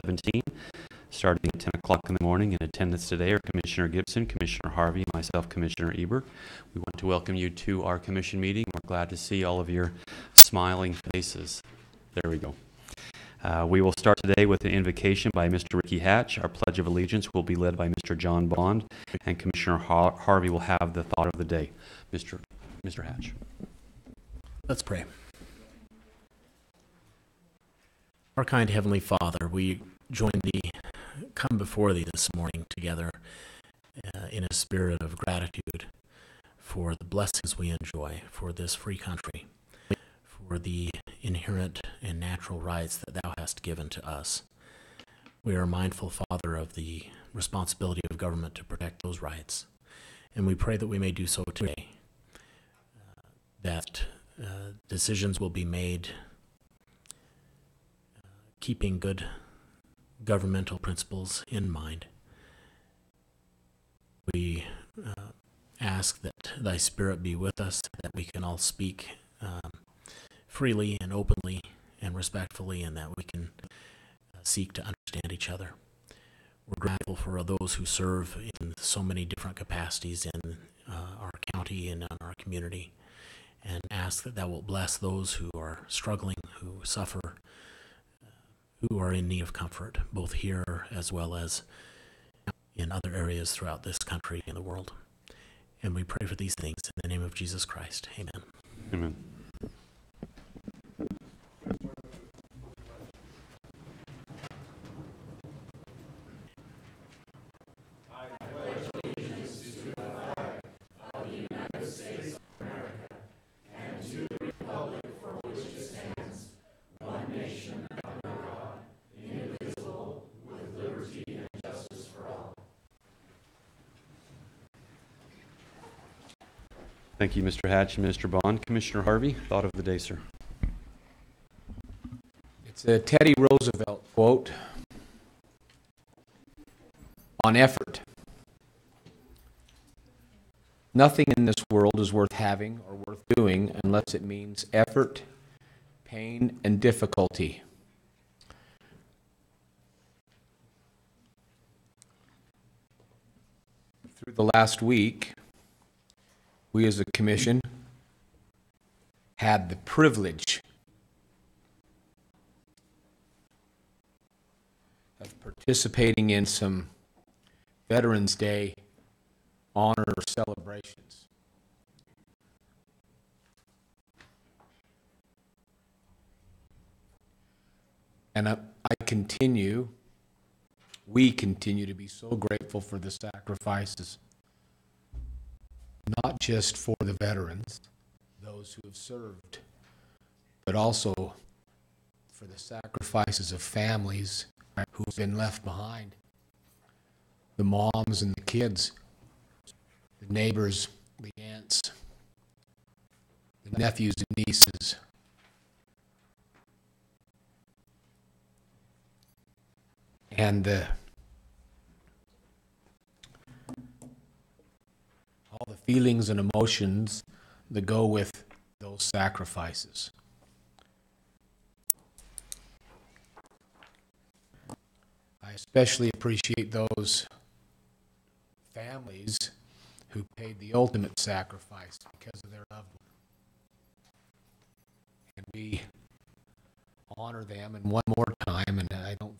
2017, starting at 10 o'clock in the morning. In attendance today are Commissioner Gibson, Commissioner Harvey, myself, Commissioner Eber. We want to welcome you to our commission meeting. We're glad to see all of your smiling faces. There we go. We will start today with an invocation by Mr. Ricky Hatch. Our Pledge of Allegiance will be led by Mr. John Bond, and Commissioner Harvey will have the thought of the day. Mr. Hatch. Let's pray. Our kind Heavenly Father, we come before Thee this morning together in a spirit of gratitude for the blessings we enjoy, for this free country, for the inherent and natural rights that Thou hast given to us. We are mindful, Father, of the responsibility of government to protect those rights, and we pray that we may do so today, that decisions will be made keeping good governmental principles in mind. We ask that Thy Spirit be with us, that we can all speak freely and openly and respectfully, and that we can seek to understand each other. We're grateful for those who serve in so many different capacities in our county and in our community, and ask that Thou wilt bless those who are struggling, who suffer, who are in need of comfort, both here as well as in other areas throughout this country and the world. And we pray for these things in the name of Jesus Christ. Amen. Amen. Thank you, Mr. Hatch and Mr. Bond. Commissioner Harvey, thought of the day, sir. It's a Teddy Roosevelt quote on effort. Nothing in this world is worth having or worth doing unless it means effort, pain, and difficulty. Through the last week, we as a commission had the privilege of participating in some Veterans Day honor celebrations. And we continue to be so grateful for the sacrifices, not just for the veterans, those who have served, but also for the sacrifices of families who've been left behind, the moms and the kids, the neighbors, the aunts, the nephews and nieces. And all the feelings and emotions that go with those sacrifices. I especially appreciate those families who paid the ultimate sacrifice because of their loved one. And we honor them, and one more time, and I don't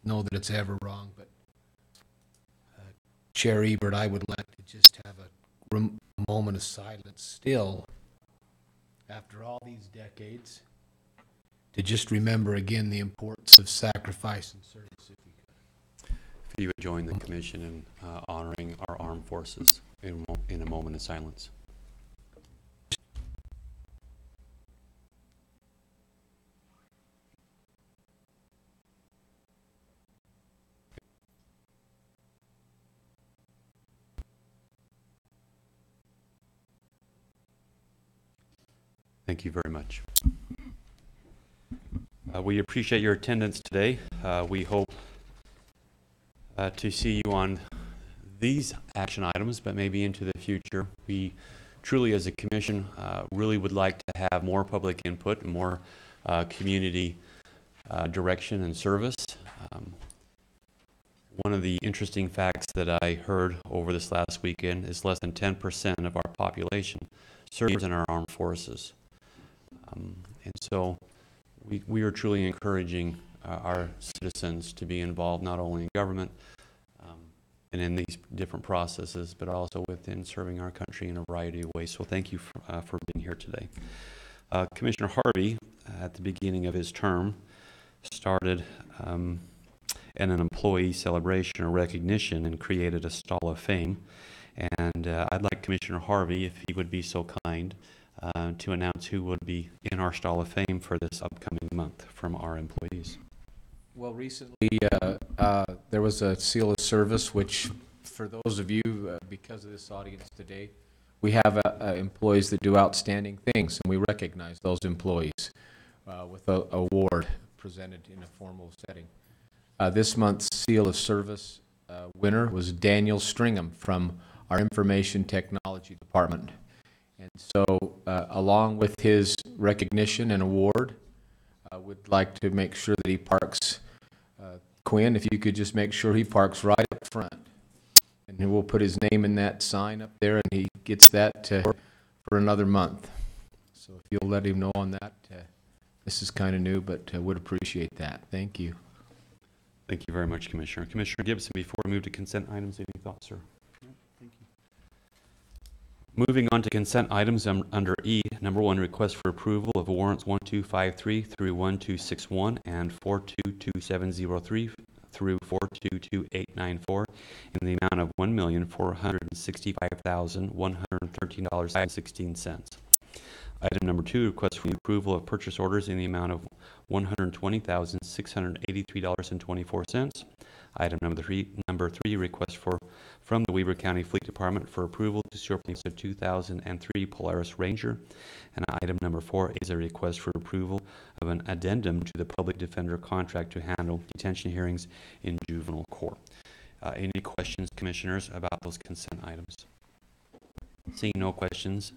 know that it's ever wrong, but Chair Ebert, I would like to just have a moment of silence still, after all these decades, to just remember again the importance of sacrifice and service, if we could. If you would join the commission in honoring our armed forces in a moment of silence. Thank you very much. We appreciate your attendance today. We hope to see you on these action items, but maybe into the future. We truly, as a commission, really would like to have more public input and more community direction and service. Um, One of the interesting facts that I heard over this last weekend is less than 10% of our population serves in our armed forces. And so we are truly encouraging our citizens to be involved not only in government and in these different processes, but also within serving our country in a variety of ways. So thank you for being here today. Commissioner Harvey, at the beginning of his term, started in an employee celebration or recognition and created a Stall of Fame. And I'd like Commissioner Harvey, if he would be so kind, to announce who would be in our Stall of Fame for this upcoming month from our employees. Well, recently, there was a seal of service, which for those of you, because of this audience today, we have employees that do outstanding things, and we recognize those employees with an award presented in a formal setting. This month's seal of service winner was Daniel Stringham from our Information Technology Department. And so, along with his recognition and award, I would like to make sure that he parks. Quinn, if you could just make sure he parks right up front. And we'll put his name in that sign up there, and he gets that for another month. So if you'll let him know on that, this is kind of new, but would appreciate that. Thank you. Thank you very much, Commissioner. Commissioner Gibson, before we move to consent items, any thoughts, sir? Thank you. Moving on to consent items under E, number 1, request for approval of warrants 1253 through 1261 and 422703 through 422894 in the amount of $1,465,113.16. Item number 2, request for the approval of purchase orders in the amount of $120,683.24. Item number 3, request from the Weber County Fleet Department for approval to surplus a 2003 Polaris Ranger. And item number 4 is a request for approval of an addendum to the Public Defender contract to handle detention hearings in juvenile court. Any questions, Commissioners, about those consent items? Seeing no questions,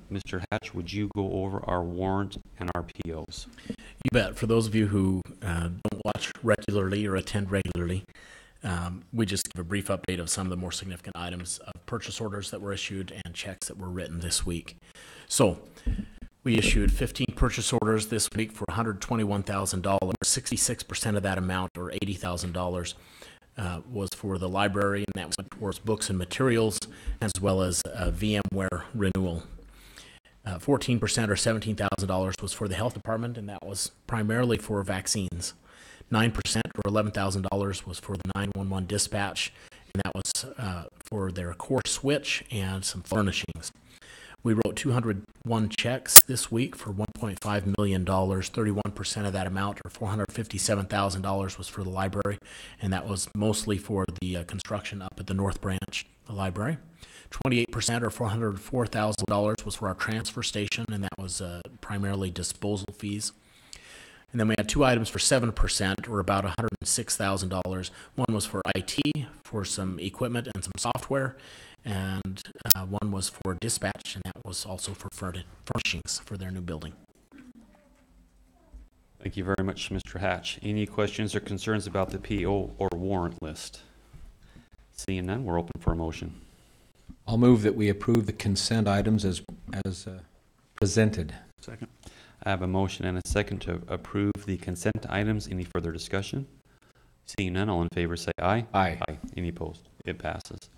Mr. Hatch, would you go over our warrant and our POs? You bet. For those of you who don't watch regularly or attend regularly, we just give a brief update of some of the more significant items of purchase orders that were issued and checks that were written this week. So we issued 15 purchase orders this week for $121,000. 66% of that amount, or $80,000, was for the library, and that went towards books and materials, as well as VMware renewal. 14%, or $17,000, was for the health department, and that was primarily for vaccines. 9%, or $11,000, was for the 911 dispatch, and that was for their core switch and some furnishings. We wrote 201 checks this week for $1.5 million. 31% of that amount, or $457,000, was for the library, and that was mostly for the construction up at the North Branch, the library. 28%, or $404,000, was for our transfer station, and that was primarily disposal fees. And then we had 2 items for 7%, or about $106,000. One was for IT, for some equipment and some software, and one was for dispatch, and that was also for furnishings for their new building. Thank you very much, Mr. Hatch. Any questions or concerns about the PO or warrant list? Seeing none, we're open for a motion. I'll move that we approve the consent items as presented. Second. I have a motion and a second to approve the consent items. Any further discussion? Seeing none, all in favor say aye. Aye. Aye. Any opposed? It passes.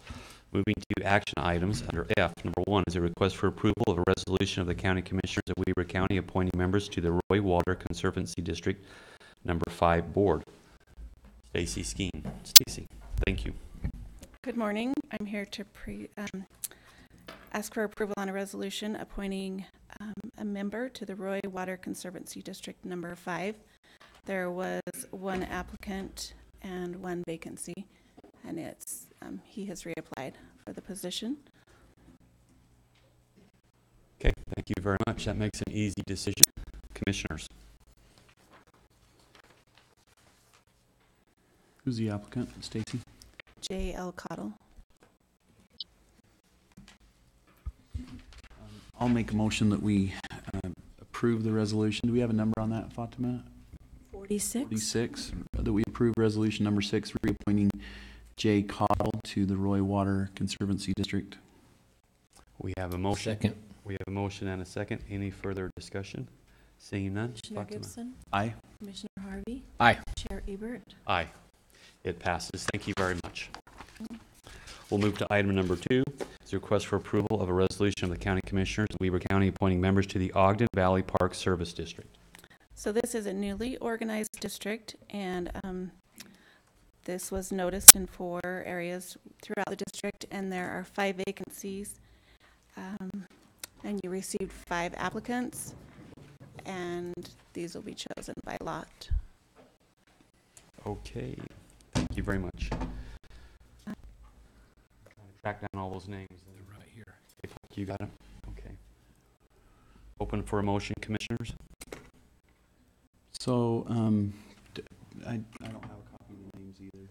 Moving to action items under F. Number 1 is a request for approval of a resolution of the County Commissioners of Weber County appointing members to the Roy Water Conservancy District Number 5 Board. Stacy Skeen. Stacy, thank you. Good morning. I'm here to ask for approval on a resolution appointing a member to the Roy Water Conservancy District Number 5. There was 1 applicant and 1 vacancy, and he has reapplied for the position. Okay, thank you very much. That makes an easy decision. Commissioners. Who's the applicant? Stacy? J.L. Cottle. I'll make a motion that we approve the resolution. Do we have a number on that, Fatima? 40. 46. 46, that we approve resolution number 6, reappointing Jay Cottle to the Roy Water Conservancy District. We have a motion. Second. We have a motion and a second. Any further discussion? Seeing none? Commissioner Fatima? Gibson, Aye. Commissioner Harvey. Aye. Chair Ebert. Aye. It passes. Thank you very much. We'll move to item number 2. It's a request for approval of a resolution of the County Commissioners of Weber County appointing members to the Ogden Valley Park Service District. So this is a newly organized district, and this was noticed in 4 areas throughout the district, and there are 5 vacancies. And you received 5 applicants, and these will be chosen by lot. Okay. Thank you very much. Trying to track down all those names. They're right here. You got them? Okay. Open for a motion, Commissioners? So, I don't have a copy of the names either.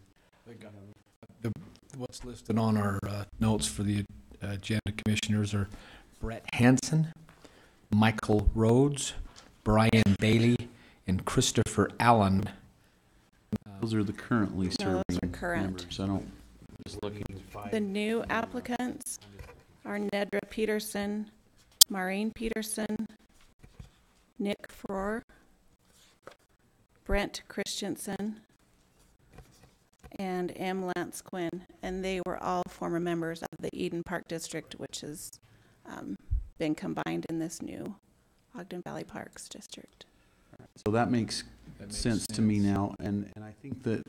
What's listed on our notes for the agenda, Commissioners, are Brett Hansen, Michael Rhodes, Brian Bailey, and Christopher Allen. Those are the currently No, serving those are current. members. I don't, Just looking. The new applicants are Nedra Peterson, Maureen Peterson, Nick Frohr, Brent Christensen, and M. Lance Quinn, and they were all former members of the Eden Park District, which has been combined in this new Ogden Valley Parks District. so that makes sense to me now, and I think that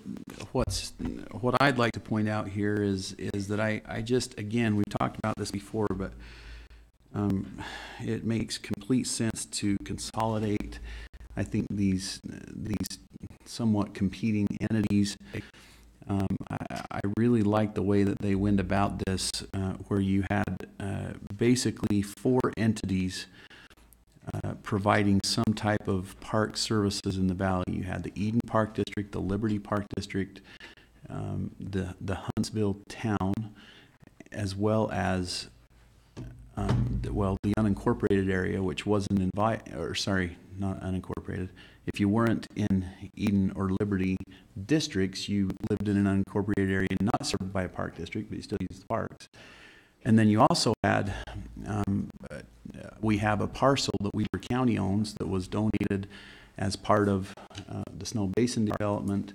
what I'd like to point out here is that I just, again, we've talked about this before, but it makes complete sense to consolidate, I think, these somewhat competing entities. I really like the way that they went about this, where you had basically 4 entities providing some type of park services in the valley. You had the Eden Park District, the Liberty Park District, the Huntsville Town, as well as the unincorporated area, which wasn't not unincorporated. If you weren't in Eden or Liberty districts, you lived in an unincorporated area not served by a park district, but you still used the parks. And then you also had, we have a parcel that Weber County owns that was donated as part of the Snow Basin development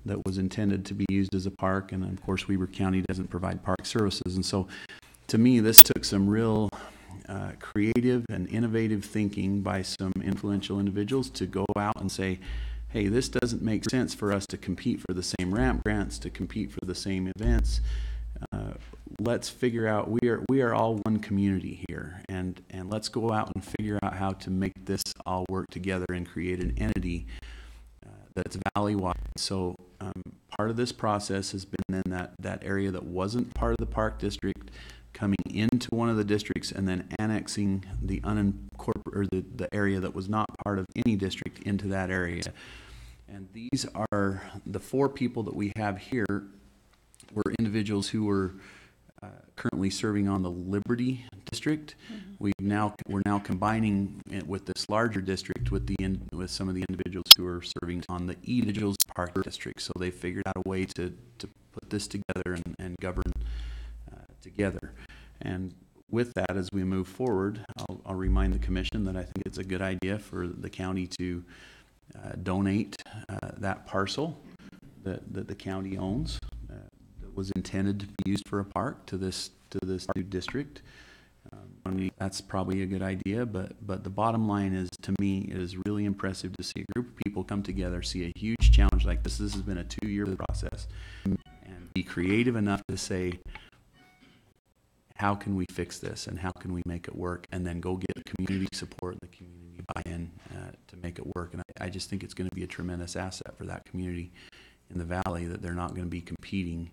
that was intended to be used as a park. And of course, Weber County doesn't provide park services. And so to me, this took some real creative and innovative thinking by some influential individuals to go out and say, hey, this doesn't make sense for us to compete for the same ramp grants, to compete for the same events. Let's figure out, we are all one community here, and let's go out and figure out how to make this all work together and create an entity that's valley-wide. So part of this process has been then that area that wasn't part of the park district coming into one of the districts and then annexing the the area that was not part of any district into that area. And these are the 4 people that we have here were individuals who were currently serving on the Liberty District. Mm-hmm. We're now combining it with this larger district with some of the individuals who are serving on the Eden Park District. So they figured out a way to put this together and govern together. And with that, as we move forward, I'll remind the commission that I think it's a good idea for the county to donate that parcel that the county owns that was intended to be used for a park to this new district. That's probably a good idea, but the bottom line is, to me, it is really impressive to see a group of people come together, see a huge challenge like this. This has been a 2-year process, and be creative enough to say, how can we fix this and how can we make it work, and then go get the community support, the community buy-in to make it work. And I just think it's going to be a tremendous asset for that community in the valley, that they're not going to be competing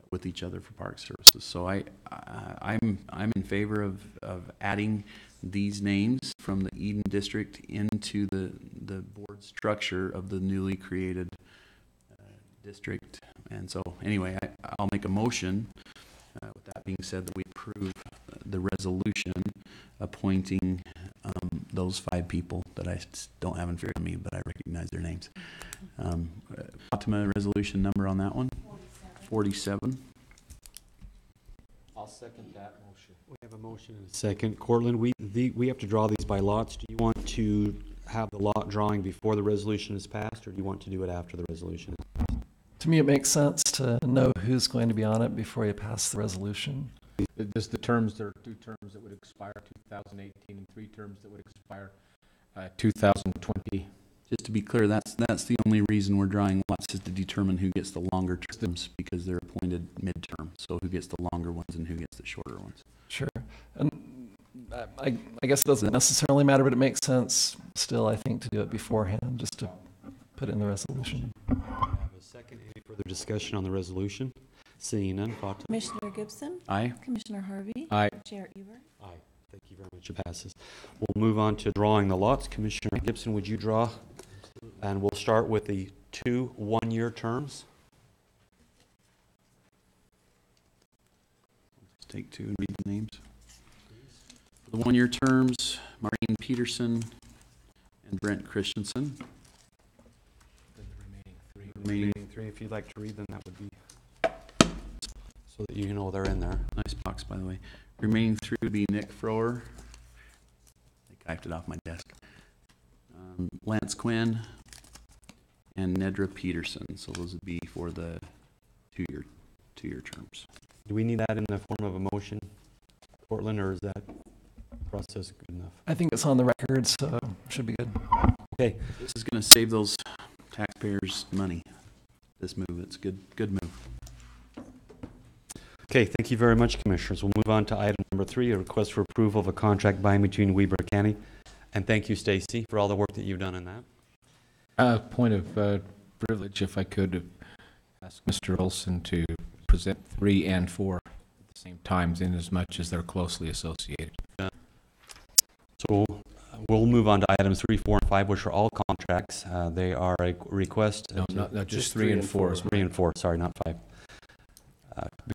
with each other for park services. So I'm in favor of adding these names from the Eden District into the board structure of the newly created district. And so anyway, I'll make a motion, with that being said, that we approve the resolution appointing those 5 people that that I don't have in front of me, but I recognize their names. Fatima, resolution number on that one? 47. I'll second that motion. We have a motion and a second. Cortland, we have to draw these by lots. Do you want to have the lot drawing before the resolution is passed, or do you want to do it after the resolution? To me, it makes sense to know who's going to be on it before you pass the resolution. Just the terms, there are 2 terms that would expire 2018 and 3 terms that would expire 2020. Just to be clear, that's the only reason we're drawing lots is to determine who gets the longer terms because they're appointed midterm. So who gets the longer ones and who gets the shorter ones. Sure. And I guess it doesn't necessarily matter, but it makes sense still, I think, to do it beforehand, just to put it in the resolution. Have a second. Any further discussion on the resolution? Seeing none, Fatima? Commissioner Gibson, Aye. Commissioner Harvey, Aye. Chair Eber. Aye. Thank you very much. It passes. We'll move on to drawing the lots. Commissioner Gibson, would you draw? And we'll start with the 2 one-year terms. Let's take 2 and read the names. For the 1-year terms, Maureen Peterson and Brent Christensen. Then the remaining 3. Remaining 3, if you'd like to read them, that would be so that you know they're in there. Nice box, by the way. Remaining 3 would be Nick Froer. I typed it off my desk. Lance Quinn and Nedra Peterson. So those would be for the 2-year terms. Do we need that in the form of a motion, Portland, or is that process good enough? I think it's on the record, so it should be good. Okay. This is going to save those taxpayers money. This move, it's good move. Okay, thank you very much, Commissioners. We'll move on to item number 3, a request for approval of a contract by and between Weber County. And thank you, Stacy, for all the work that you've done in that. Point of privilege, if I could ask Mr. Olson to present 3 and 4 at the same times, in as much as they're closely associated. So we'll move on to items 3, 4, and 5, which are all contracts. They are a request. No, not just 3 and 4. 3 and 4, sorry, not 5.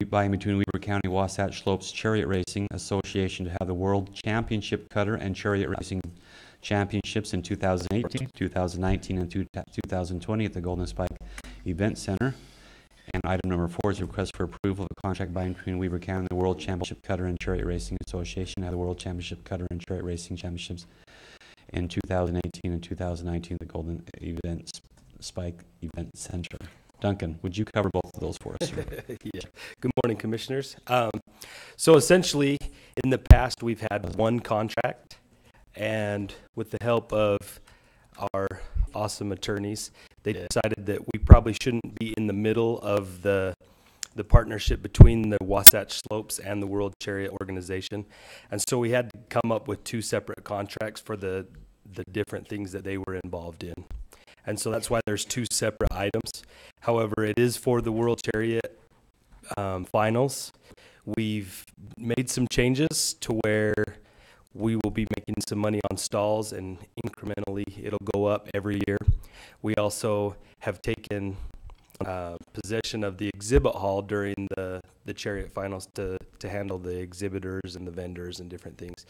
By and between Weber County Wasatch Slopes Chariot Racing Association to have the World Championship Cutter and Chariot Racing Championships in 2018, 2019, and 2020 at the Golden Spike Event Center. And item number 4 is a request for approval of a contract by and between Weber County and the World Championship Cutter and Chariot Racing Association to have the World Championship Cutter and Chariot Racing Championships in 2018 and 2019 at the Golden Spike Event Center. Duncan, would you cover both of those for us? Yeah. Good morning, Commissioners. So essentially, in the past, we've had one contract, and with the help of our awesome attorneys, they decided that we probably shouldn't be in the middle of the partnership between the Wasatch Slopes and the World Chariot Organization. And so we had to come up with 2 separate contracts for the different things that they were involved in. And so that's why there's 2 separate items. However, it is for the World Chariot finals. We've made some changes to where we will be making some money on stalls, and incrementally it'll go up every year. We also have taken possession of the exhibit hall during the chariot finals to handle the exhibitors and the vendors and different things.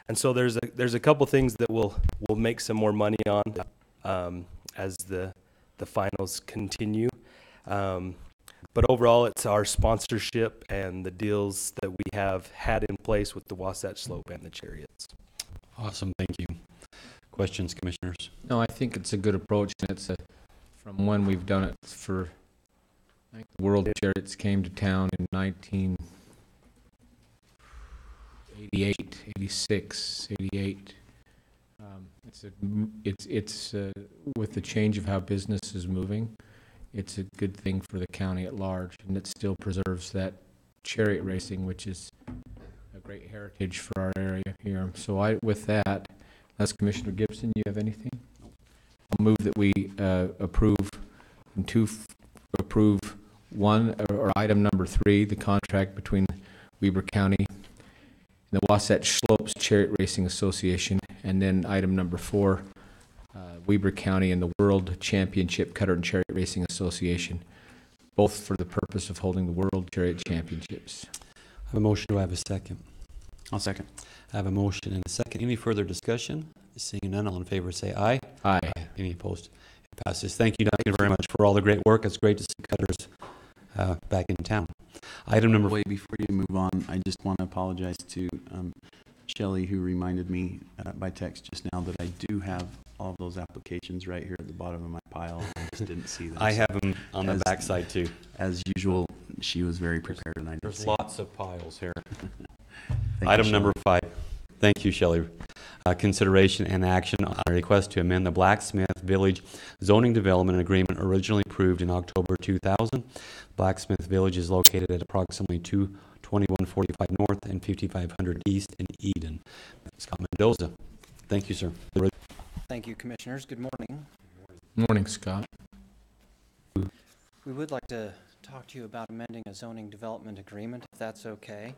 And so there's a couple things that we'll make some more money on as the finals continue. But overall, it's our sponsorship and the deals that we have had in place with the Wasatch Slope and the Chariots. Awesome, thank you. Questions, Commissioners? No, I think it's a good approach, and it's from when we've done it for, I think the World Chariots came to town in 1988, 86, 88. It's with the change of how business is moving, it's a good thing for the county at large, and it still preserves that chariot racing, which is a great heritage for our area here. So with that, unless Commissioner Gibson, you have anything? I'll move that we approve one, or item number 3, the contract between Weber County and the Wasatch Slopes Chariot Racing Association, and then item number 4, Weber County and the World Championship Cutter and Chariot Racing Association, both for the purpose of holding the World Chariot Championships. I have a motion. Do I have a second? I'll second. I have a motion and a second. Any further discussion? Seeing none, all in favor say aye. Aye. Any opposed? It passes. Thank you, Duncan, very much for all the great work. It's great to see cutters back in town. Item number Wait, before you move on, I just want to apologize to Shelley, who reminded me by text just now that I do have all those applications right here at the bottom of my pile. I just didn't see them. I have them on the As- backside too. As usual, she was very prepared, and I didn't There's see lots of piles here. Thank you, Item number Shelley. 5. Thank you, Shelley. Consideration and action on a request to amend the Blacksmith Village zoning development agreement originally approved in October 2000. Blacksmith Village is located at approximately 22145 North and 5500 East in Eden. Scott Mendoza. Thank you, sir. Thank you, Commissioners. Good morning. Morning, Scott. We would like to talk to you about amending a zoning development agreement, if that's okay.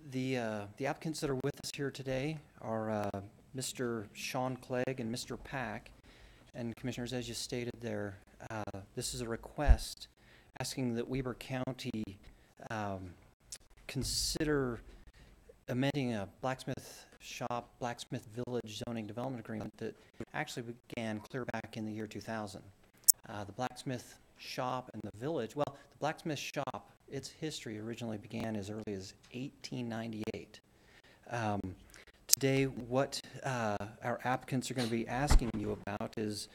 The applicants that are with us here today are Mr. Sean Clegg and Mr. Pack. And Commissioners, as you stated there, this is a request asking that Weber County consider amending a blacksmith village zoning development agreement that actually began clear back in the year 2000. The blacksmith shop and the village, well, the blacksmith shop, its history originally began as early as 1898. Today, what our applicants are going to be asking you about is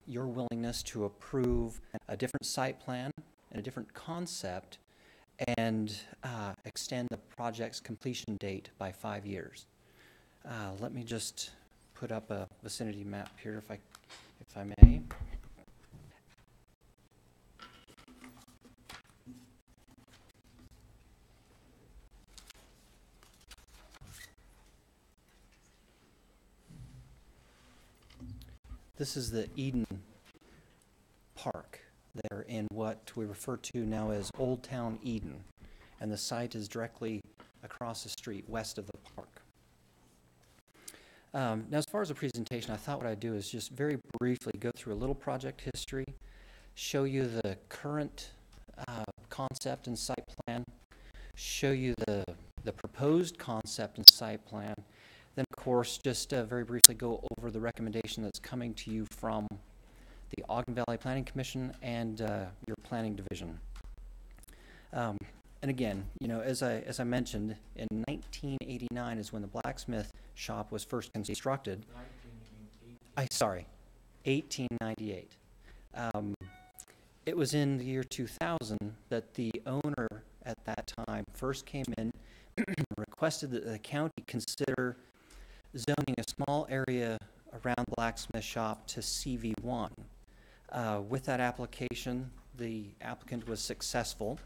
your willingness to approve a different site plan and a different concept and extend the project's completion date by 5 years. Let me just put up a vicinity map here if I may. This is the Eden Park there in what we refer to now as Old Town Eden, and the site is directly across the street west of the park. Now, as far as the presentation, I thought what I'd do is just very briefly go through a little project history, show you the current concept and site plan, show you the proposed concept and site plan, then of course just very briefly go over the recommendation that's coming to you from the Ogden Valley Planning Commission and your planning division. And again, you know, as I mentioned, in 1989 is when the blacksmith shop was first constructed. 1898. It was in the year 2000 that the owner at that time first came in and requested that the county consider zoning a small area around the blacksmith shop to CV1. With that application, the applicant was successful.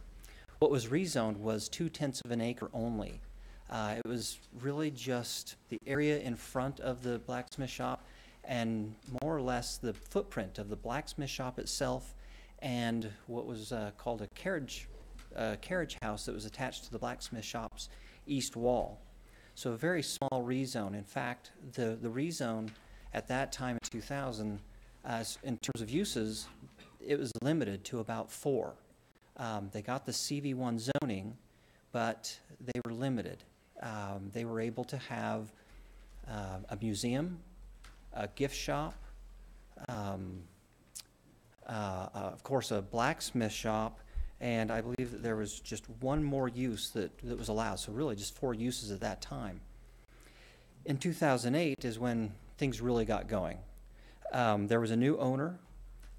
What was rezoned was 2/10 of an acre only. It was really just the area in front of the blacksmith shop and more or less the footprint of the blacksmith shop itself and what was called a carriage house that was attached to the blacksmith shop's east wall. So a very small rezone. In fact, the rezone at that time in 2000, in terms of uses, it was limited to about 4. They got the CV1 zoning, but they were limited. They were able to have a museum, a gift shop, of course a blacksmith shop, and I believe that there was just one more use that was allowed, so really just 4 uses at that time. In 2008 is when things really got going. There was a new owner,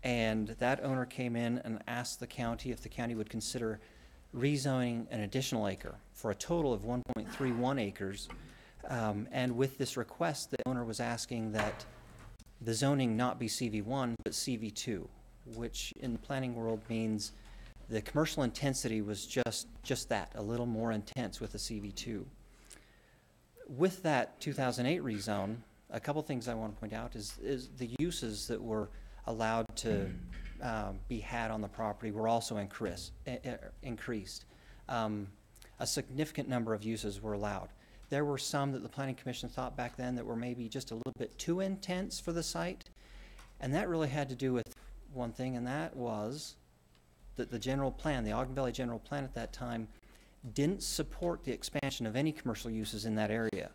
and that owner came in and asked the county if the county would consider rezoning an additional acre for a total of 1.31 acres. And with this request, the owner was asking that the zoning not be CV1, but CV2, which in the planning world means the commercial intensity was just that, a little more intense with the CV2. With that 2008 rezone, a couple things I want to point out is the uses that were allowed to be had on the property were also increased. A significant number of uses were allowed. There were some that the Planning Commission thought back then that were maybe just a little bit too intense for the site, and that really had to do with one thing, and that was that the general plan, the Ogden Valley general plan at that time, didn't support the expansion of any commercial uses in that area.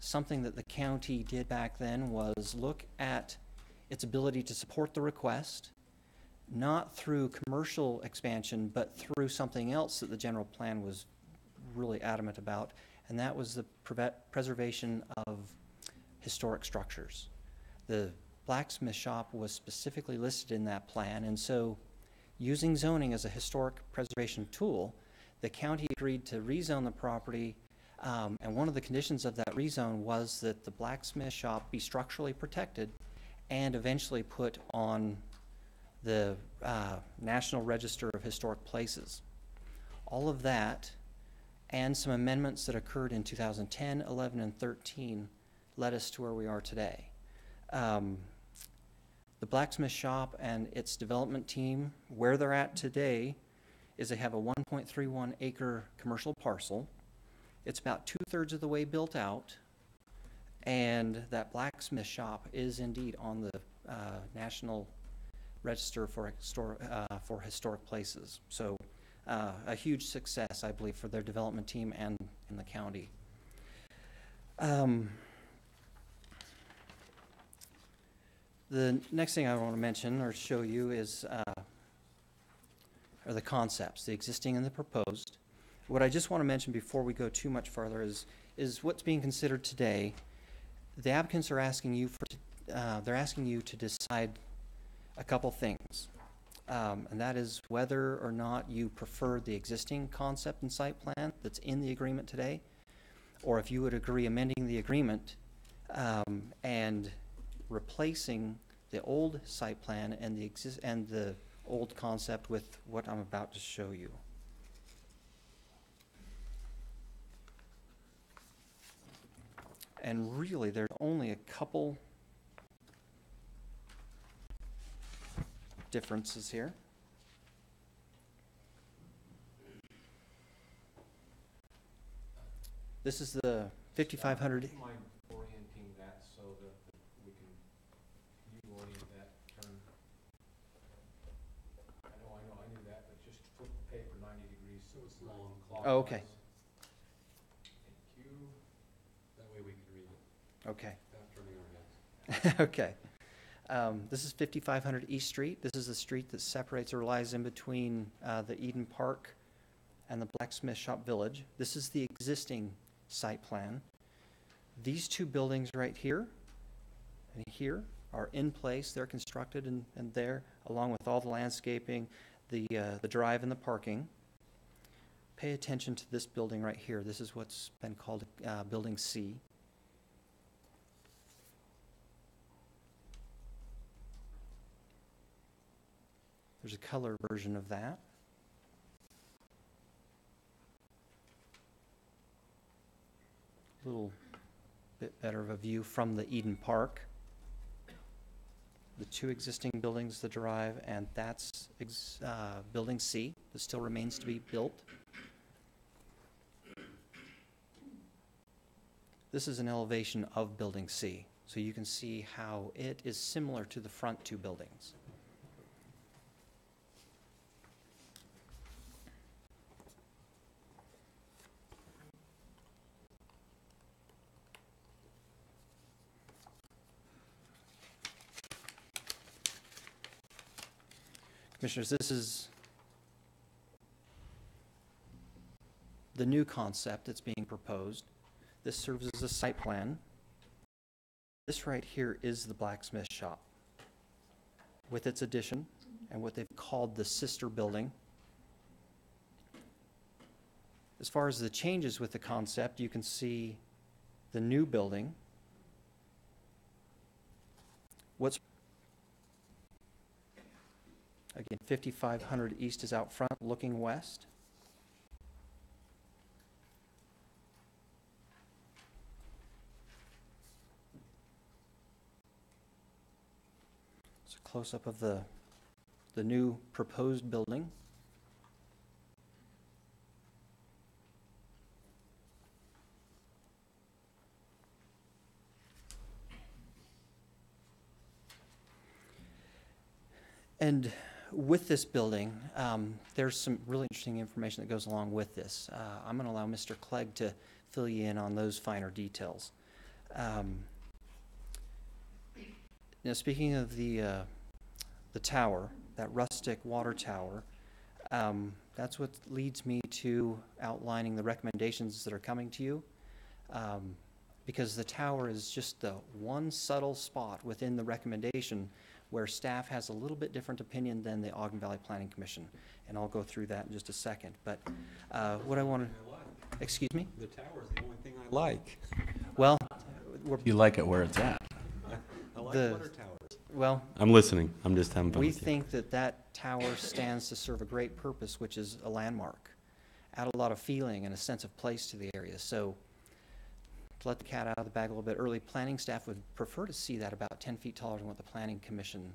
something that the county did back then was look at its ability to support the request, not through commercial expansion, but through something else that the general plan was really adamant about, and that was the preservation of historic structures. The blacksmith shop was specifically listed in that plan, and so using zoning as a historic preservation tool, the county agreed to rezone the property, and one of the conditions of that rezone was that the blacksmith shop be structurally protected and eventually put on the National Register of Historic Places. All of that and some amendments that occurred in 2010, 11, and 13 led us to where we are today. The blacksmith shop and its development team, where they're at today, is they have a 1.31 acre commercial parcel. It's about 2/3 of the way built out, and that blacksmith shop is indeed on the National Register for Historic Places. So a huge success, I believe, for their development team and in the county. The next thing I want to mention or show you is are the concepts, the existing and the proposed. What I just want to mention before we go too much further is what's being considered today. The applicants are asking you they're asking you to decide a couple things, and that is whether or not you prefer the existing concept and site plan that's in the agreement today, or if you would agree amending the agreement and replacing the old site plan and the old concept with what I'm about to show you. And really, there's only a couple differences here. This is the 5500. Mind orienting that so that we can, you orient that turn. I knew that, but just flip the paper 90 degrees so it's long clockwise. Oh, okay. Thank you. That way we can read it Okay. without turning our heads. Okay. This is 5500 East Street. This is the street that separates or lies in between the Eden Park and the Blacksmith Shop Village. This is the existing site plan. These two buildings right here and here are in place. They're constructed and there, along with all the landscaping, the drive and the parking. Pay attention to this building right here. This is what's been called Building C. There's a color version of that. A little bit better of a view from the Eden Park. The two existing buildings, the drive, and that's Building C that still remains to be built. This is an elevation of Building C, so you can see how it is similar to the front two buildings. Commissioners, this is the new concept that's being proposed. This serves as a site plan. This right here is the blacksmith shop with its addition and what they've called the sister building. As far as the changes with the concept, you can see the new building. Again, 5500 East is out front looking west. It's a close-up of the new proposed building. And with this building, there's some really interesting information that goes along with this. I'm going to allow Mr. Clegg to fill you in on those finer details. Now, speaking of the tower, that rustic water tower, that's what leads me to outlining the recommendations that are coming to you. Because the tower is just the one subtle spot within the recommendation where staff has a little bit different opinion than the Ogden Valley Planning Commission. And I'll go through that in just a second. But what I want to, excuse me? The tower is the only thing I like. Well, we're, You like it where it's at. I like The- water towers. well, I'm listening. I'm just having fun we with you. think that that tower stands to serve a great purpose, which is a landmark. Add a lot of feeling and a sense of place to the area. So to let the cat out of the bag a little bit early, planning staff would prefer to see that about 10 feet taller than what the planning commission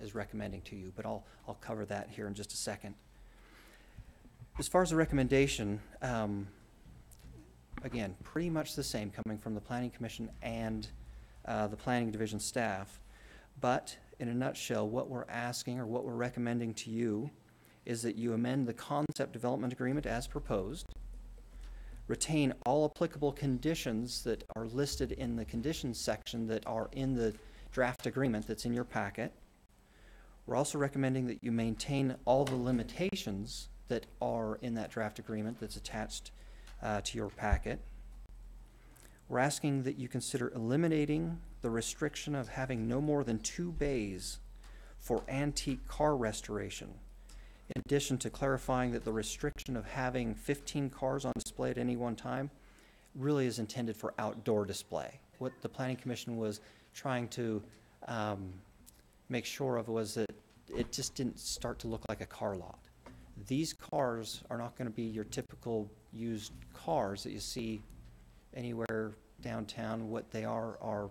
is recommending to you, but I'll cover that here in just a second. As far as the recommendation, again, pretty much the same coming from the planning commission and the planning division staff. But in a nutshell, what we're asking or what we're recommending to you is that you amend the concept development agreement as proposed, retain all applicable conditions that are listed in the conditions section that are in the draft agreement that's in your packet. We're also recommending that you maintain all the limitations that are in that draft agreement that's attached to your packet. We're asking that you consider eliminating the restriction of having no more than 2 bays for antique car restoration, in addition to clarifying that the restriction of having 15 cars on display at any one time really is intended for outdoor display. What the Planning Commission was trying to make sure of was that it just didn't start to look like a car lot. These cars are not going to be your typical used cars that you see anywhere downtown. What they are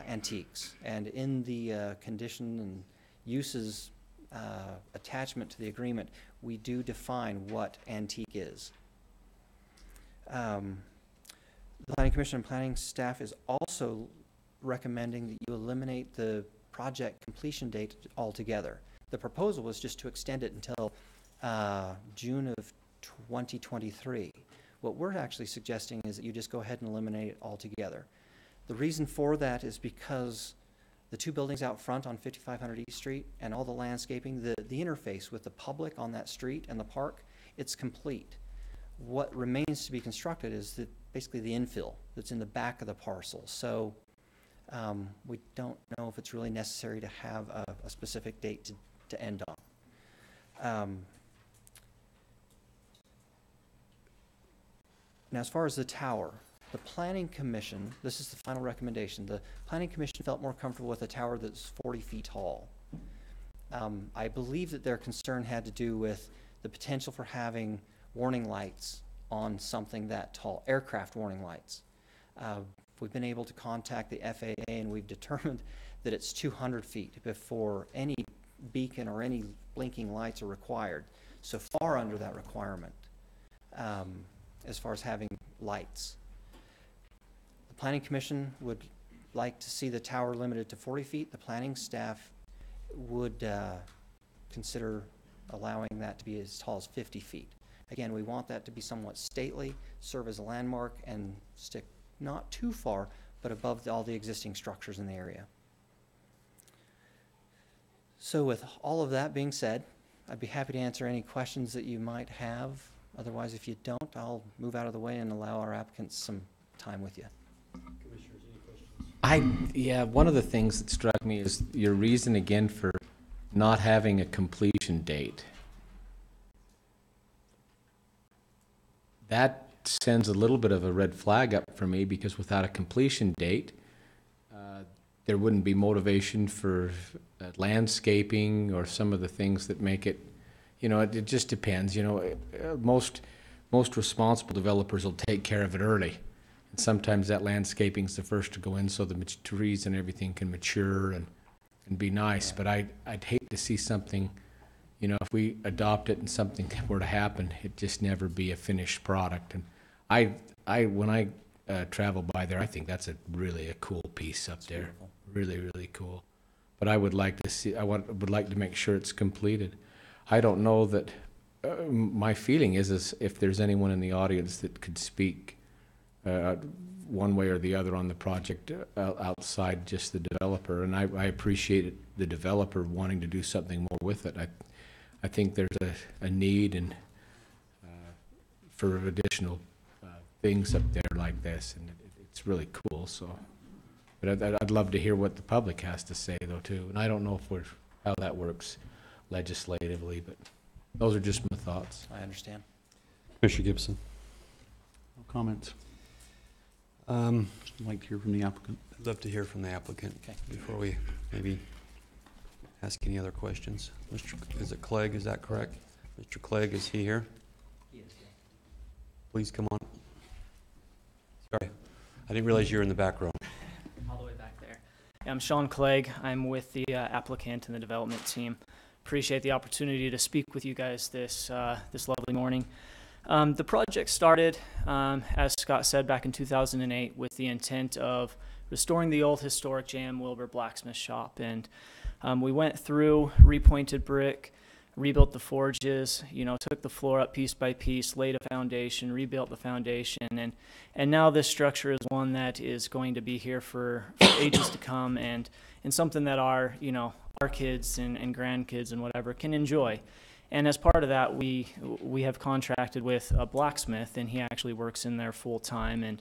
antiques. And in the condition and uses attachment to the agreement, we do define what antique is. The Planning Commission and planning staff is also recommending that you eliminate the project completion date altogether. The proposal was just to extend it until June of 2023. What we're actually suggesting is that you just go ahead and eliminate it altogether. The reason for that is because the 2 buildings out front on 5500 East Street and all the landscaping, the interface with the public on that street and the park, it's complete. What remains to be constructed is basically the infill that's in the back of the parcel. So we don't know if it's really necessary to have a specific date to end on. Now, as far as the tower, the Planning Commission, this is the final recommendation, the Planning Commission felt more comfortable with a tower that's 40 feet tall. I believe that their concern had to do with the potential for having warning lights on something that tall, aircraft warning lights. We've been able to contact the FAA and we've determined that it's 200 feet before any beacon or any blinking lights are required. So far under that requirement as far as having lights. The Planning Commission would like to see the tower limited to 40 feet. The planning staff would consider allowing that to be as tall as 50 feet. Again, we want that to be somewhat stately, serve as a landmark, and stick not too far, but above all the existing structures in the area. So with all of that being said, I'd be happy to answer any questions that you might have. Otherwise, if you don't, I'll move out of the way and allow our applicants some time with you. Yeah, one of the things that struck me is your reason again for not having a completion date. That sends a little bit of a red flag up for me, because without a completion date, there wouldn't be motivation for landscaping or some of the things that make it, it just depends. Most responsible developers will take care of it early. And sometimes that landscaping's the first to go in so the trees and everything can mature and be nice. But I'd hate to see something, if we adopt it and something were to happen, it just never be a finished product. And when I travel by there, I think that's really a cool piece up there. Beautiful. Really, really cool. But I would like to see, would like to make sure it's completed. I don't know that, my feeling is if there's anyone in the audience that could speak one way or the other on the project outside just the developer, and I appreciate the developer wanting to do something more with it. I think there's a need and for additional things up there like this, and it's really cool. So, but I'd love to hear what the public has to say though too. And I don't know if how that works legislatively, but those are just my thoughts. I understand. Commissioner Gibson. No comments. I'd I'd like to hear from the applicant. love to hear from the applicant Okay. before we maybe ask any other questions. Is it Clegg, is that correct? Mr. Clegg, is he here? Please come on. Sorry, I didn't realize you were in the back row. All the way back there. I'm Sean Clegg. I'm with the applicant and the development team. Appreciate the opportunity to speak with you guys this lovely morning. The project started, as Scott said, back in 2008 with the intent of restoring the old historic J.M. Wilbur blacksmith shop. And we went through, repointed brick, rebuilt the forges, took the floor up piece by piece, laid a foundation, rebuilt the foundation, and now this structure is one that is going to be here for ages to come, and something that our kids and grandkids and whatever can enjoy. And as part of that, we have contracted with a blacksmith, and he actually works in there full time, and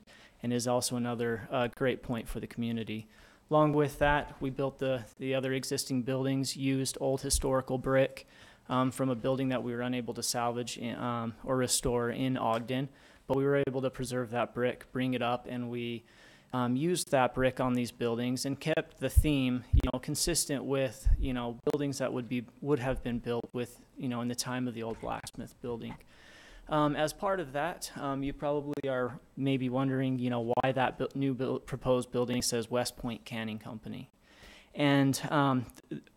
is also another great point for the community. Along with that, we built the other existing buildings, used old historical brick from a building that we were unable to salvage or restore in Ogden, but we were able to preserve that brick, bring it up, and we used that brick on these buildings and kept the theme, consistent with, buildings that would have been built with, in the time of the old blacksmith building. As part of that, you probably are maybe wondering, why that proposed building says West Point Canning Company. And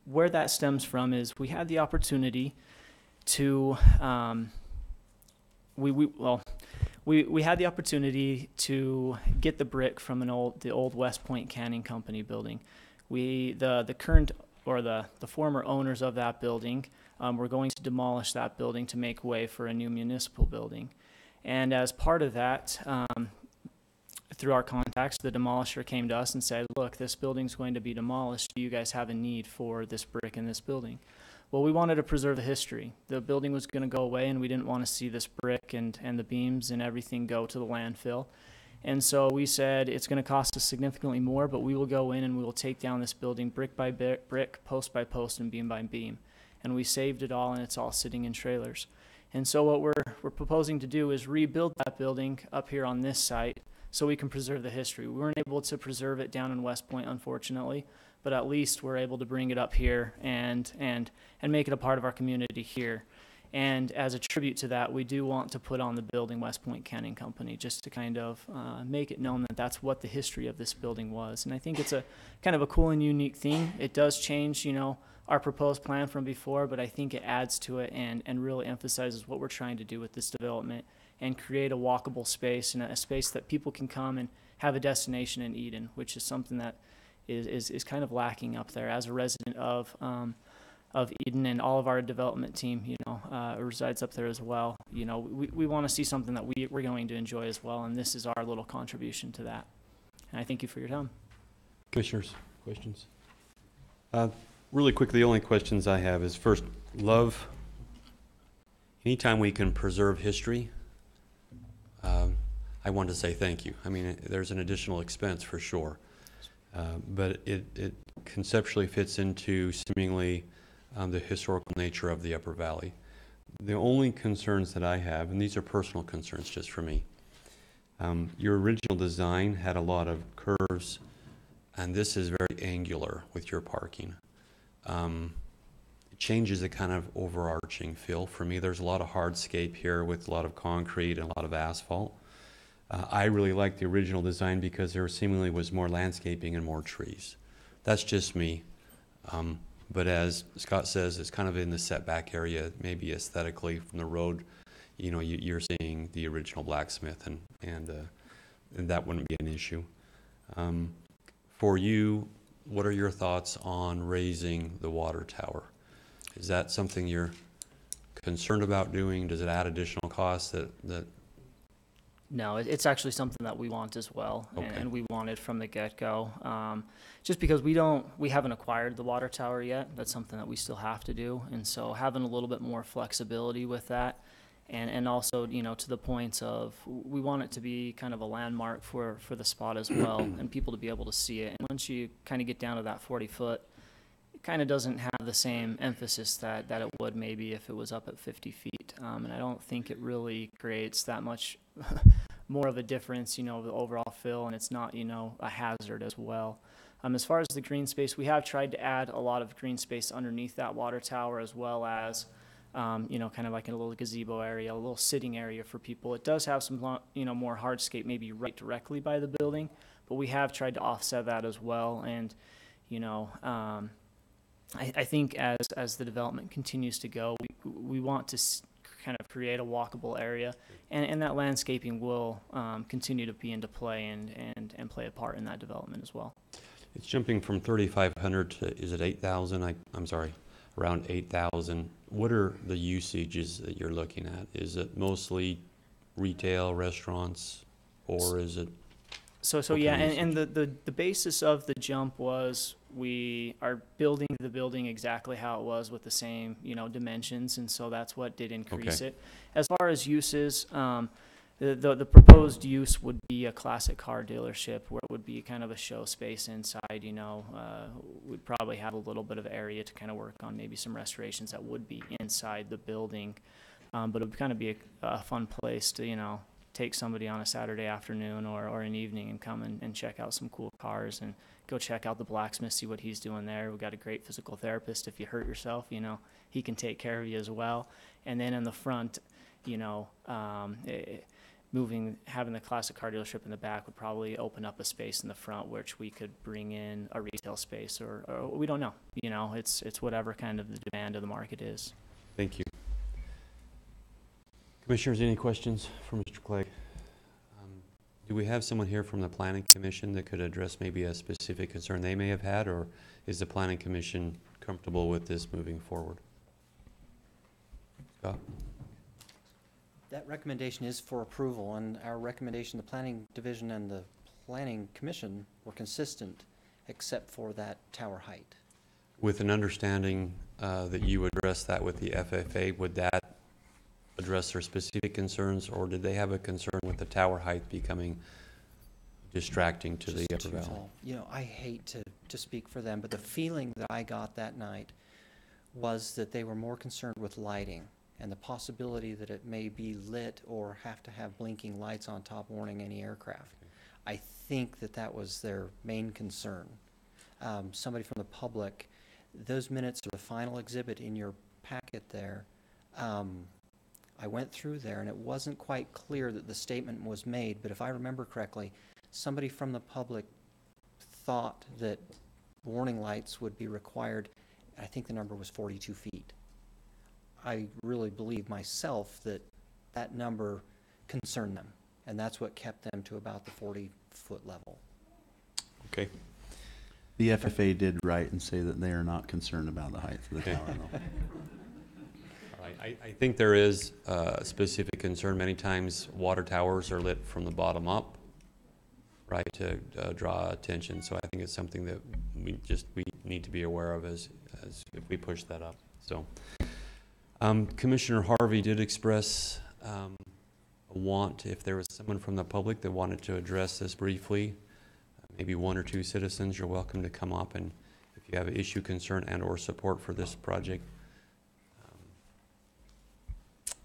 where that stems from is we had the opportunity to, we had the opportunity to get the brick from the old West Point Canning Company building. The current or the former owners of that building were going to demolish that building to make way for a new municipal building. And as part of that, through our contacts, the demolisher came to us and said, look, this building's going to be demolished. Do you guys have a need for this brick in this building? Well, we wanted to preserve the history. The building was going to go away, and we didn't want to see this brick and the beams and everything go to the landfill. And so we said it's going to cost us significantly more, but we will go in and we will take down this building brick by brick, post by post, and beam by beam. And we saved it all, and it's all sitting in trailers. And so what we're proposing to do is rebuild that building up here on this site so we can preserve the history. We weren't able to preserve it down in West Point, unfortunately, but at least we're able to bring it up here and make it a part of our community here. And as a tribute to that, we do want to put on the building West Point Canning Company, just to kind of make it known that that's what the history of this building was. And I think it's a kind of a cool and unique thing. It does change, our proposed plan from before, but I think it adds to it and really emphasizes what we're trying to do with this development and create a walkable space and a space that people can come and have a destination in Eden, which is something that is kind of lacking up there. As a resident of Eden, and all of our development team, resides up there as well. We want to see something that we're going to enjoy as well, and this is our little contribution to that. And I thank you for your time. Commissioners, questions? Really quick, the only questions I have is first, anytime we can preserve history, I want to say thank you. I mean, there's an additional expense for sure, but it conceptually fits into seemingly the historical nature of the Upper Valley. The only concerns that I have, and these are personal concerns just for me, your original design had a lot of curves, and this is very angular with your parking. It changes the kind of overarching feel. For me, there's a lot of hardscape here with a lot of concrete and a lot of asphalt. I really like the original design because there seemingly was more landscaping and more trees. That's just me. But as Scott says, it's kind of in the setback area, maybe aesthetically from the road. You're seeing the original blacksmith, and that wouldn't be an issue. For you, what are your thoughts on raising the water tower? Is that something you're concerned about doing? Does it add additional costs that No, it's actually something that we want as well, Okay. and we wanted from the get-go. Just because we haven't acquired the water tower yet. That's something that we still have to do, and so having a little bit more flexibility with that, and also, you know, to the point of we want it to be kind of a landmark for the spot as well, and people to be able to see it. And once you kind of get down to that 40-foot, it kind of doesn't have the same emphasis that it would maybe if it was up at 50 feet. And I don't think it really creates that much more of a difference, you know, the overall feel, and it's not, you know, a hazard as well. As far as the green space, we have tried to add a lot of green space underneath that water tower, as well as, you know, kind of like a little gazebo area, a little sitting area for people. It does have some, you know, more hardscape maybe right directly by the building, but we have tried to offset that as well. And, you know, I think as the development continues to go, we want to kind of create a walkable area, and that landscaping will continue to be into play and play a part in that development as well. It's jumping from 3,500 to, is it 8,000? I'm sorry, around 8,000. What are the usages that you're looking at? Is it mostly retail, restaurants, or is it? So what yeah, kind of and the basis of the jump was we are building the building exactly how it was with the same, you know, dimensions, and so that's what did increase it. As far as uses, the proposed use would be a classic car dealership, where it would be kind of a show space inside. You know, we'd probably have a little bit of area to kind of work on maybe some restorations that would be inside the building, but it would kind of be a fun place to, you know, take somebody on a Saturday afternoon or an evening and come and check out some cool cars, and go check out the blacksmith, see what he's doing there. We've got a great physical therapist. If you hurt yourself, you know, he can take care of you as well. And then in the front, you know, having the classic car dealership in the back would probably open up a space in the front, which we could bring in a retail space, or we don't know. You know, it's whatever kind of the demand of the market is. Thank you. Commissioners, any questions for Mr. Clegg? Do we have someone here from the Planning Commission that could address maybe a specific concern they may have had, or is the Planning Commission comfortable with this moving forward? Scott? That recommendation is for approval, and our recommendation, the Planning Division and the Planning Commission were consistent, except for that tower height. With an understanding that you address that with the FFA, would that address their specific concerns, or did they have a concern with the tower height becoming distracting to the Just upper too valley? tall. You know, I hate to speak for them, but the feeling that I got that night was that they were more concerned with lighting and the possibility that it may be lit or have to have blinking lights on top warning any aircraft. I think that was their main concern. Somebody from the public, those minutes are the final exhibit in your packet there. I went through there, and it wasn't quite clear that the statement was made, but if I remember correctly, somebody from the public thought that warning lights would be required. I think the number was 42 feet. I really believe myself that number concerned them, and that's what kept them to about the 40-foot level. Okay. The FFA did write and say that they are not concerned about the height of the Okay. tower, though. All right. I think there is a specific concern. Many times water towers are lit from the bottom up, right, to draw attention. So I think it's something that we need to be aware of as if we push that up. So Commissioner Harvey did express a want, if there was someone from the public that wanted to address this briefly, maybe one or two citizens, you're welcome to come up, and if you have an issue, concern, and or support for this project,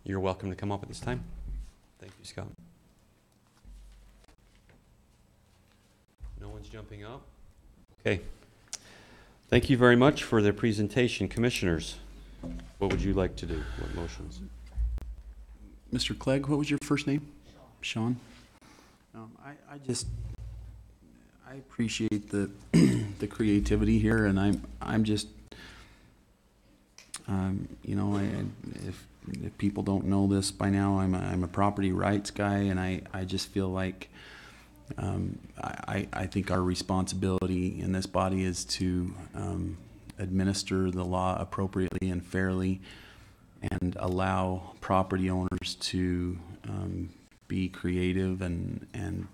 you're welcome to come up at this time. Thank you, Scott. No one's jumping up? Okay. Thank you very much for the presentation. Commissioners, what would you like to do? What motions? Mr. Clegg, what was your first name? Sean? I appreciate the the creativity here, and I'm just you know, if people don't know this by now, I'm a property rights guy, and I just feel like I think our responsibility in this body is to administer the law appropriately and fairly, and allow property owners to be creative and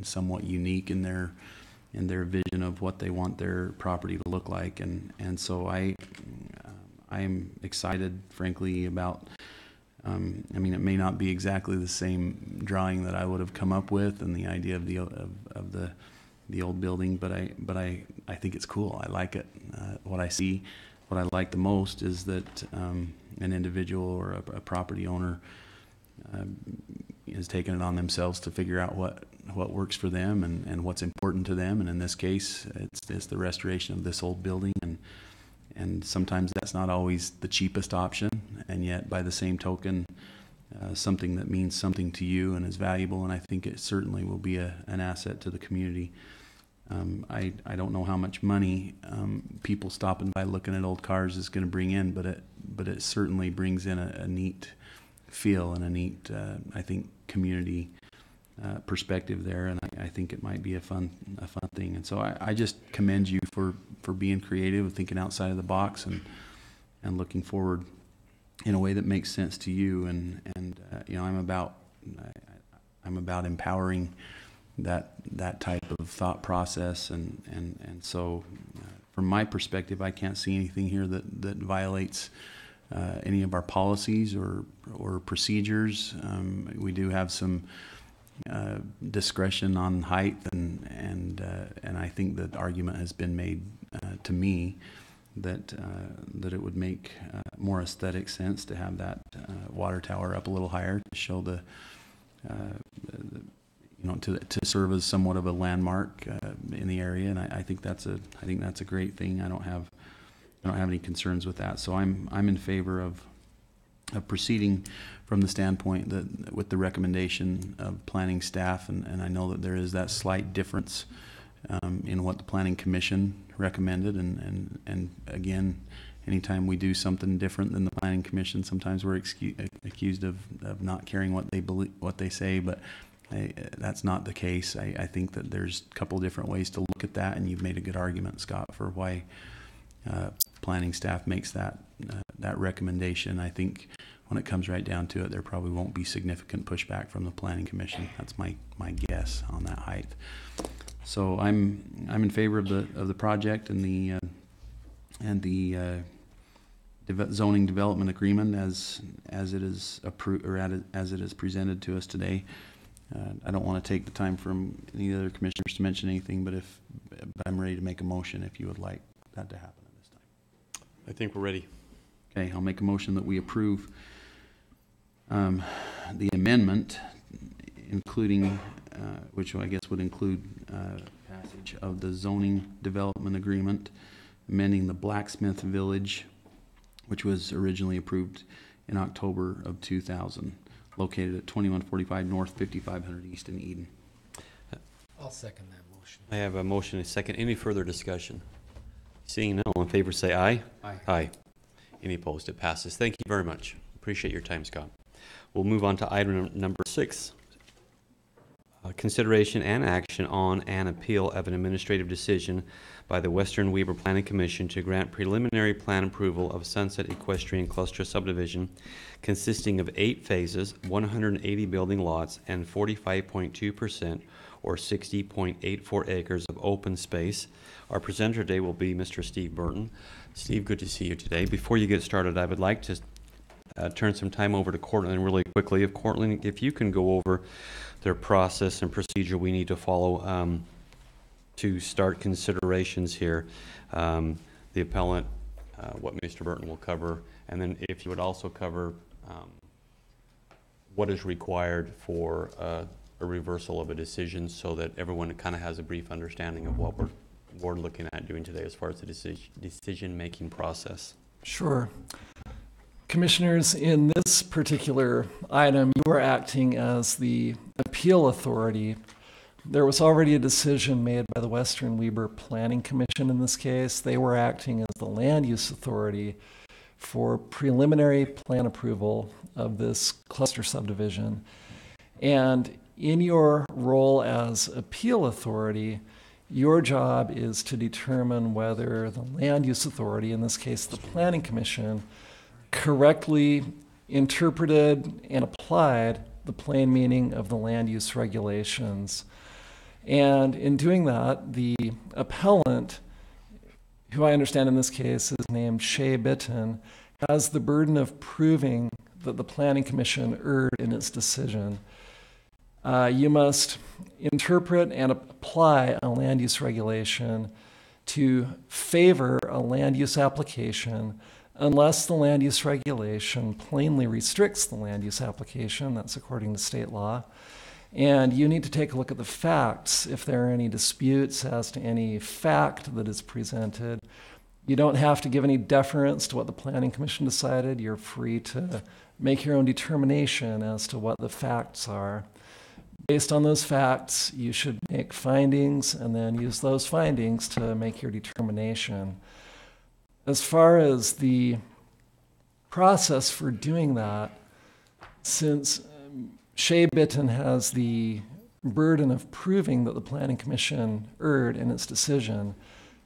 somewhat unique in their vision of what they want their property to look like, and so I am excited, frankly, about. I mean, it may not be exactly the same drawing that I would have come up with, and the idea of the old building, but I think it's cool. I like it. What I like the most is that an individual or a property owner is taking it on themselves to figure out what works for them and what's important to them. And in this case, it's the restoration of this old building, and sometimes that's not always the cheapest option, and yet by the same token, something that means something to you and is valuable, and I think it certainly will be an asset to the community. I don't know how much money people stopping by looking at old cars is going to bring in, but it certainly brings in a neat feel and a neat, I think, community perspective there, and I think it might be a fun thing. And so I just commend you for being creative, thinking outside of the box, and looking forward in a way that makes sense to you. And you know, I'm about empowering that type of thought process, and so from my perspective, I can't see anything here that violates any of our policies or procedures. We do have some discretion on height, and I think that argument has been made to me that it would make more aesthetic sense to have that water tower up a little higher to show the to serve as somewhat of a landmark in the area, and I think that's a great thing. I don't have any concerns with that, so I'm in favor of proceeding from the standpoint that with the recommendation of planning staff, and I know that there is that slight difference in what the planning commission recommended, and again, anytime we do something different than the planning commission, sometimes we're accused of not caring what they say, but that's not the case. I think that there's a couple different ways to look at that, and you've made a good argument, Scott, for why planning staff makes that recommendation. I think when it comes right down to it, there probably won't be significant pushback from the planning commission. That's my guess on that height. So I'm in favor of the project and the zoning development agreement as it is approved, or as it is presented to us today. I don't want to take the time from any other commissioners to mention anything, but I'm ready to make a motion if you would like that to happen at this time. I think we're ready. Okay, I'll make a motion that we approve the amendment, including, which I guess would include passage of the zoning development agreement, amending the Blacksmith Village, which was originally approved in October of 2000, located at 2145 North, 5500 East in Eden. I'll second that motion. I have a motion and a second. Any further discussion? Seeing none, all in favor say aye. Aye. Aye. Any opposed? It passes. Thank you very much. Appreciate your time, Scott. We'll move on to item number 6. Consideration and action on an appeal of an administrative decision by the Western Weber Planning Commission to grant preliminary plan approval of Sunset Equestrian Cluster subdivision consisting of 8 phases, 180 building lots, and 45.2% or 60.84 acres of open space. Our presenter today will be Mr. Steve Burton. Steve, good to see you today. Before you get started, I would like to turn some time over to Cortland really quickly. If you can go over their process and procedure we need to follow to start considerations here. The appellant, what Mr. Burton will cover, and then if you would also cover what is required for a reversal of a decision, so that everyone kind of has a brief understanding of what we're looking at doing today as far as the decision-making process. Sure. Commissioners, in this particular item, you are acting as the appeal authority. There was already a decision made by the Western Weber Planning Commission in this case. They were acting as the land use authority for preliminary plan approval of this cluster subdivision. And in your role as appeal authority, your job is to determine whether the land use authority, in this case the Planning Commission, correctly interpreted and applied the plain meaning of the land use regulations. And in doing that, the appellant, who I understand in this case is named Shea Bitton, has the burden of proving that the Planning Commission erred in its decision. You must interpret and apply a land use regulation to favor a land use application unless the land use regulation plainly restricts the land use application. That's according to state law. And you need to take a look at the facts if there are any disputes as to any fact that is presented. You don't have to give any deference to what the Planning Commission decided. You're free to make your own determination as to what the facts are. Based on those facts, you should make findings and then use those findings to make your determination. As far as the process for doing that, since Shea Bitton has the burden of proving that the Planning Commission erred in its decision,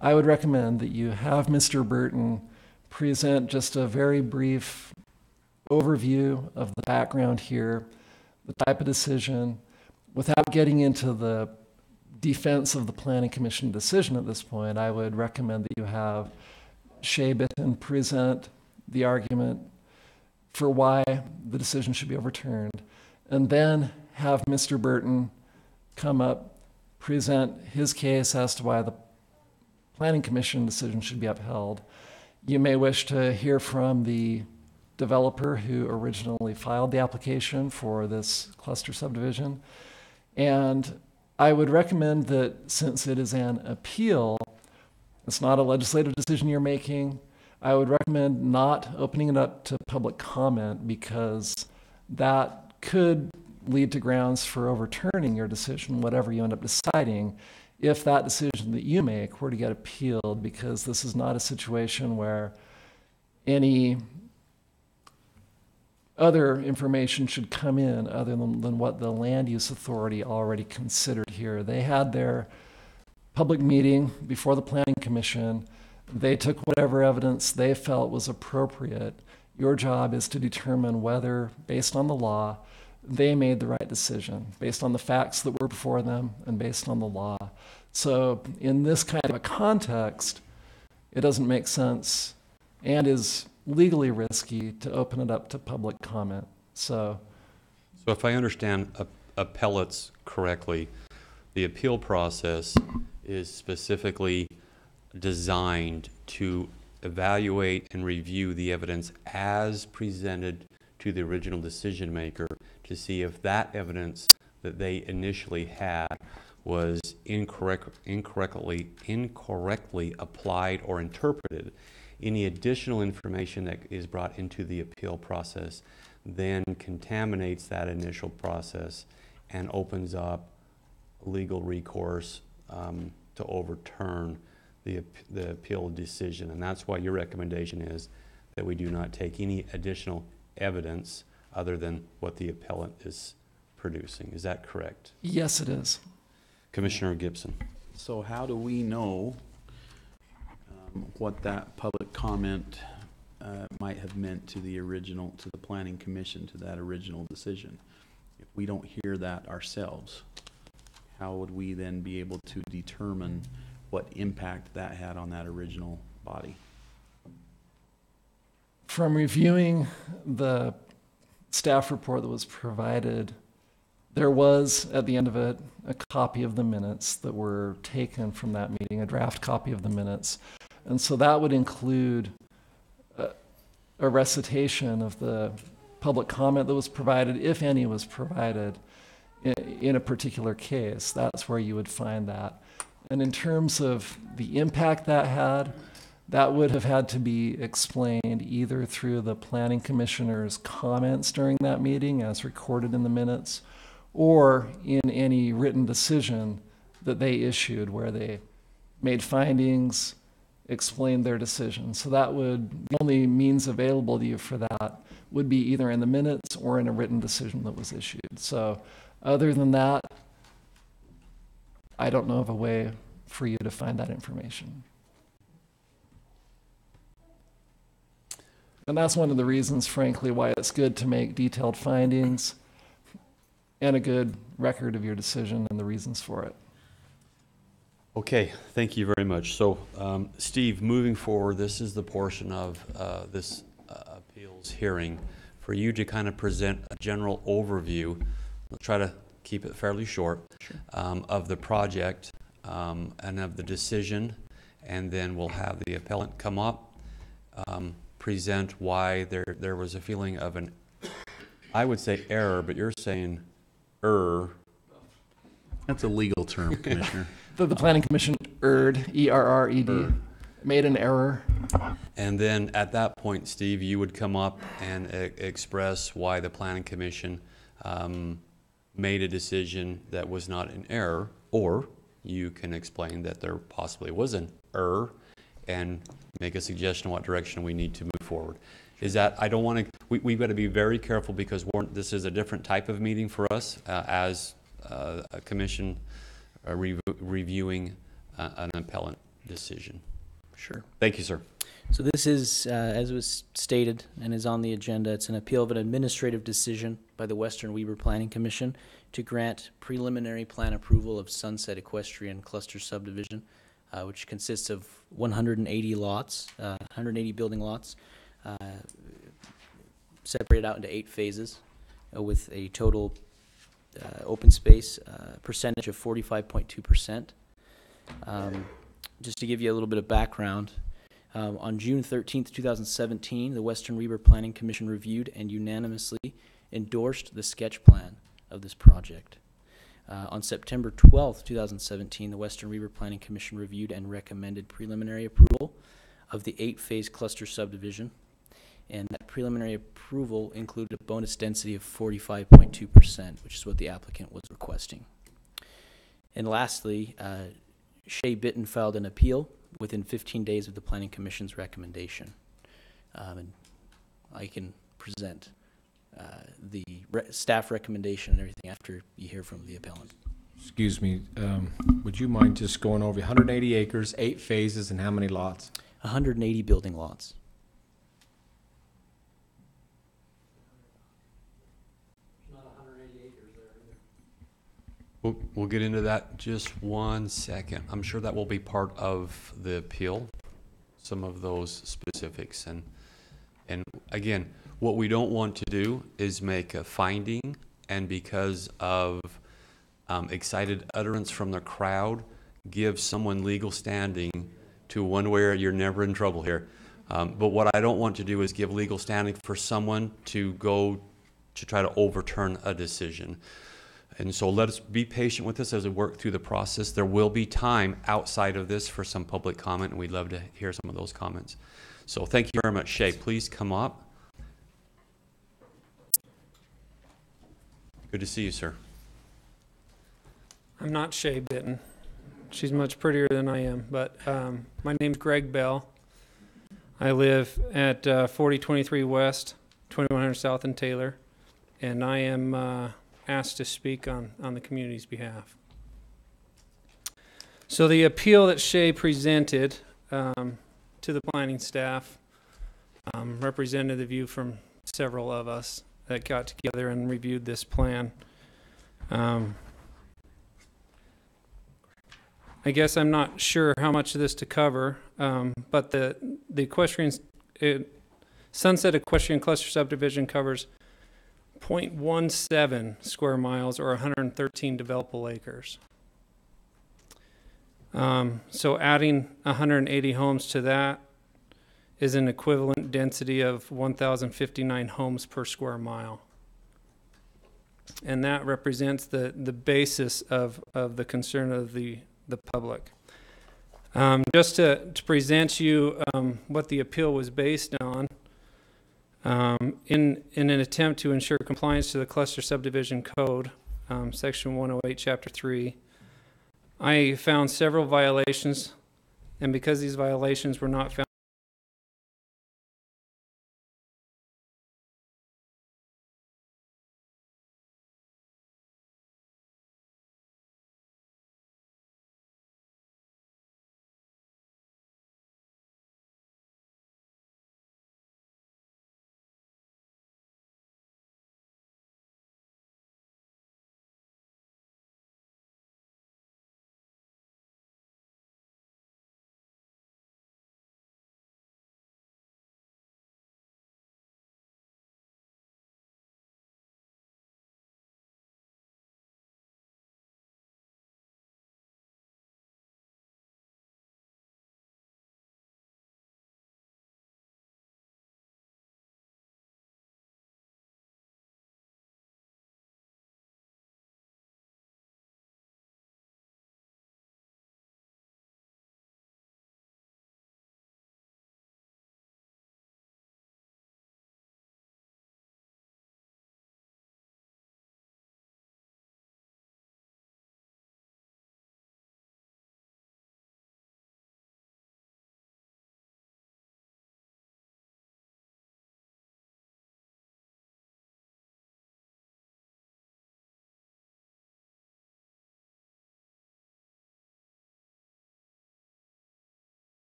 I would recommend that you have Mr. Burton present just a very brief overview of the background here, the type of decision, without getting into the defense of the Planning Commission decision at this point. I would recommend that you have Shea Bitton present the argument for why the decision should be overturned, and then have Mr. Burton come up, present his case as to why the Planning Commission decision should be upheld. You may wish to hear from the developer who originally filed the application for this cluster subdivision. And I would recommend that since it is an appeal, it's not a legislative decision you're making, I would recommend not opening it up to public comment, because that could lead to grounds for overturning your decision, whatever you end up deciding, if that decision that you make were to get appealed, because this is not a situation where any other information should come in other than what the Land Use Authority already considered here. They had their public meeting before the Planning Commission. They took whatever evidence they felt was appropriate. Your job is to determine whether, based on the law, they made the right decision, based on the facts that were before them and based on the law. So in this kind of a context, it doesn't make sense and is legally risky to open it up to public comment. So if I understand appellates correctly, the appeal process is specifically designed to evaluate and review the evidence as presented to the original decision maker to see if that evidence that they initially had was incorrectly applied or interpreted. Any additional information that is brought into the appeal process then contaminates that initial process and opens up legal recourse to overturn the appeal decision. And that's why your recommendation is that we do not take any additional evidence other than what the appellant is producing. Is that correct? yes, it is. Commissioner Gibson. So how do we know what that public comment might have meant to the Planning Commission, to that original decision? If we don't hear that ourselves, how would we then be able to determine what impact that had on that original body? From reviewing the staff report that was provided, there was, at the end of it, a copy of the minutes that were taken from that meeting, a draft copy of the minutes. And so that would include a recitation of the public comment that was provided, if any was provided, in a particular case. That's where you would find that. And in terms of the impact that had, that would have had to be explained either through the Planning Commissioner's comments during that meeting as recorded in the minutes, or in any written decision that they issued where they made findings, explained their decision. So that would, the only means available to you for that would be either in the minutes or in a written decision that was issued. So other than that, I don't know of a way for you to find that information. And that's one of the reasons, frankly, why it's good to make detailed findings and a good record of your decision and the reasons for it. Okay, thank you very much. So, Steve, moving forward, this is the portion of this appeals hearing for you to kind of present a general overview. We'll try to keep it fairly short, of the project and of the decision, and then we'll have the appellant come up, present why there was a feeling of an, I would say error, but you're saying That's a legal term, Commissioner. The Planning Commission erred, E-R-R-E-D, made an error. And then at that point, Steve, you would come up and express why the Planning Commission made a decision that was not an error, or you can explain that there possibly was an error and make a suggestion what direction we need to move forward. Is that, I don't want to, we've got to be very careful because this is a different type of meeting for us as a commission reviewing an appellant decision. Sure. Thank you, sir. So this is, as was stated and is on the agenda, it's an appeal of an administrative decision by the Western Weber Planning Commission to grant preliminary plan approval of Sunset Equestrian Cluster Subdivision, which consists of 180 lots, 180 building lots, separated out into 8 phases, with a total open space percentage of 45.2%. Just to give you a little bit of background, on June 13th, 2017, the Western Weber Planning Commission reviewed and unanimously endorsed the sketch plan of this project. On September 12th, 2017, the Western Weber Planning Commission reviewed and recommended preliminary approval of the 8-phase cluster subdivision, and that preliminary approval included a bonus density of 45.2%, which is what the applicant was requesting. And lastly, Shea Bitten filed an appeal within 15 days of the Planning Commission's recommendation. And I can present the staff recommendation and everything after you hear from the appellant. Excuse me, would you mind just going over 180 acres, 8 phases, and how many lots? 180 building lots. We'll get into that just 1 second. I'm sure that will be part of the appeal, some of those specifics. And again, what we don't want to do is make a finding, and because of excited utterance from the crowd, give someone legal standing to one way you're never in trouble here. But what I don't want to do is give legal standing for someone to go to try to overturn a decision. And so let us be patient with us as we work through the process. There will be time outside of this for some public comment, and we'd love to hear some of those comments. So thank you very much. Shea, please come up. Good to see you, sir. I'm not Shea Bitten. She's much prettier than I am, but my name's Greg Bell. I live at 4023 West, 2100 South in Taylor, and I am asked to speak on the community's behalf. So the appeal that Shea presented to the planning staff represented the view from several of us that got together and reviewed this plan. I guess I'm not sure how much of this to cover, but the Sunset Equestrian Cluster Subdivision covers 0.17 square miles or 113 developable acres. So adding 180 homes to that is an equivalent density of 1,059 homes per square mile. And that represents the basis of the concern of the public. Just to present you what the appeal was based on, in an attempt to ensure compliance to the Cluster Subdivision Code, Section 108, Chapter 3, I found several violations, and because these violations were not found